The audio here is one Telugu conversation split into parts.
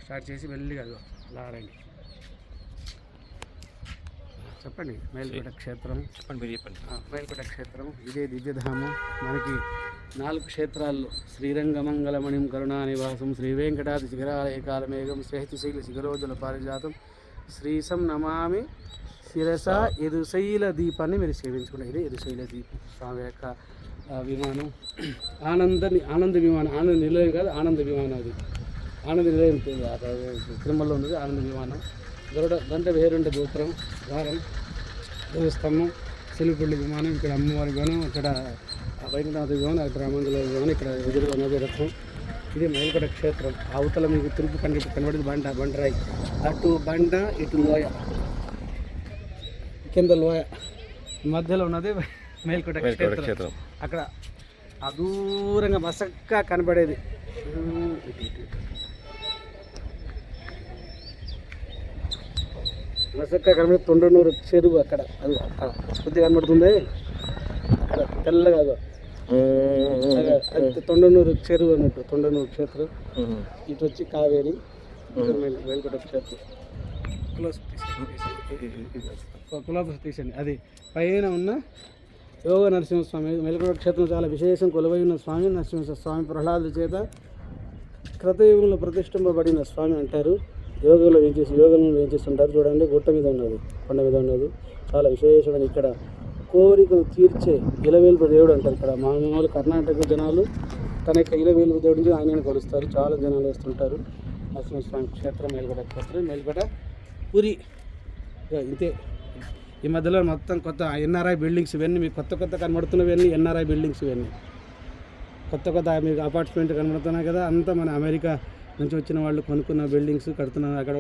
స్టార్ట్ చేసి మెల్లిగా అలా రండి. చెప్పండి. మేల్కోట క్షేత్రం చెప్పండి, మీరు చెప్పండి. మేల్కోట క్షేత్రం ఇదే దివ్యధామం. మనకి 4 క్షేత్రాల్లో శ్రీరంగమంగళమణిం కరుణానివాసం శ్రీ వెంకటాద్రి శిఖరాలయ కాలమేఘం శ్రేష్ఠశైల శిఖరోజుల పారిజాతం శ్రీశం నమామి శిరస ఎదుశైల దీపాన్ని మీరు సేవించుకున్నారు. ఇది ఎదుశైల దీపం స్వామి యొక్క విమానం. ఆనంద విమానం, ఆనంద నిలయం కాదు, ఆనంద విమానం. అది ఆనంద నిలయం తిరుమలలో ఉన్నది ఆనంద విమానం. గంట వేరుండ గోపురం, ద్వారం, ధ్వజస్తంభం, సెలిపల్లి విమానం, ఇక్కడ అమ్మవారి విమానం, అక్కడ వైకుంఠనాథ విమానం, అక్కడ రామంజల విమానం, ఇక్కడ ఎదురుగా ఉన్నది రథం. ఇది మేల్కోట క్షేత్రం. అవతల మీకు తిరుపు కనబడింది బండరాయి, అటు బండ ఇటు లోయ, కింద లోయ, మధ్యలో ఉన్నది మేల్కోట క్షేత్రం. అక్కడ అదూరంగా మసక్గా కనబడేది మసక్గా కనబడే తొండనూరు చెరువు. అక్కడ అది అక్కడ కొద్దిగా కనబడుతుంది, అక్కడ తెల్లగా తొండనూరు చెరువు అన్నట్టు. తొండనూరు క్షేత్రం. ఇటు వచ్చి కావేరి, మేల్కోట క్షేత్రం. కులాబ్ తీసండి. అది పైన ఉన్న యోగ నరసింహస్వామి. మేల్కోట క్షేత్రం చాలా విశేషం. కొలువై ఉన్న స్వామి నరసింహస్వామి ప్రహ్లాదుల చేత కృతయుగంలో ప్రతిష్ఠింపబడిన స్వామి అంటారు. యోగంలో వేంచేస్తుంటారు. చూడండి, గుట్ట మీద ఉన్నది, కొండ మీద ఉన్నది. చాలా విశేషమైన ఇక్కడ కోరికలు తీర్చే ఇలవేల్పు దేవుడు అంటారు. ఇక్కడ మామూలు కర్ణాటక జనాలు తన యొక్క ఇలవేల్పు దేవుడిని ఆయనని కొలుస్తారు. చాలా జనాలు వస్తుంటారు. నరసింహస్వామి క్షేత్రం మేల్కోట క్షేత్రం. మేల్కోట పూరి ఇంతే. ఈ మధ్యలో మొత్తం కొత్త ఎన్ఆర్ఐ బిల్డింగ్స్ ఇవన్నీ మీకు కొత్త కనబడుతున్నవన్నీ ఎన్ఆర్ఐ బిల్డింగ్స్. ఇవన్నీ కొత్త మీకు అపార్ట్మెంట్ కనబడుతున్నాయి కదా, అంతా మన అమెరికా నుంచి వచ్చిన వాళ్ళు కొనుక్కున్న బిల్డింగ్స్ కడుతున్నారు. అక్కడ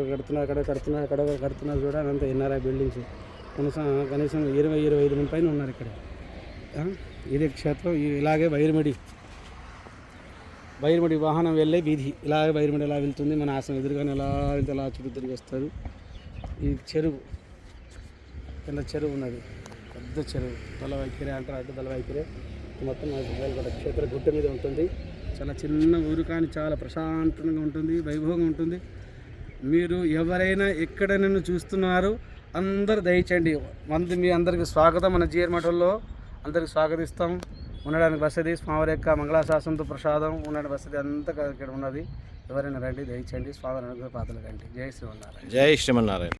కడుతున్నారు కూడా, అంతా ఎన్ఆర్ఐ బిల్డింగ్స్. కనీసం 20-25 మంది పైన ఉన్నారు ఇక్కడ. ఇదే క్షేత్రం. ఇలాగే వైర్మడి వాహనం వెళ్ళే వీధి. ఇలాగే వైర్మడి ఎలా వెళ్తుంది, మన ఆసనం ఎదురుగానే ఎలా చుట్టూ తిరిగి వస్తారు. ఈ చెరువు కింద చెరువు ఉన్నది, పెద్ద చెరువు. దళవైఖరి అంటారు, అటు దళవైఖరి. మొత్తం మేల్కోట క్షేత్ర గుట్ట మీద ఉంటుంది. చాలా చిన్న ఊరు, కానీ చాలా ప్రశాంతంగా ఉంటుంది, వైభవంగా ఉంటుంది. మీరు ఎవరైనా ఎక్కడ నన్ను చూస్తున్నారు అందరు దయచేయండి. మీ అందరికీ స్వాగతం. మన జిఆర్ మఠంలో అందరికి స్వాగతిస్తాం. ఉండడానికి వసతి, స్వామి యొక్క మంగళాశాసనంతో ప్రసాదం ఉండడానికి వసతి అంతా ఇక్కడ ఉన్నది. ఎవరైనా రండి, దయచేయండి. స్వామి అనుగ్రహ పాత్రలు రండి. జై శ్రీమన్నారాయణ. జై శ్రీమన్నారాయణ.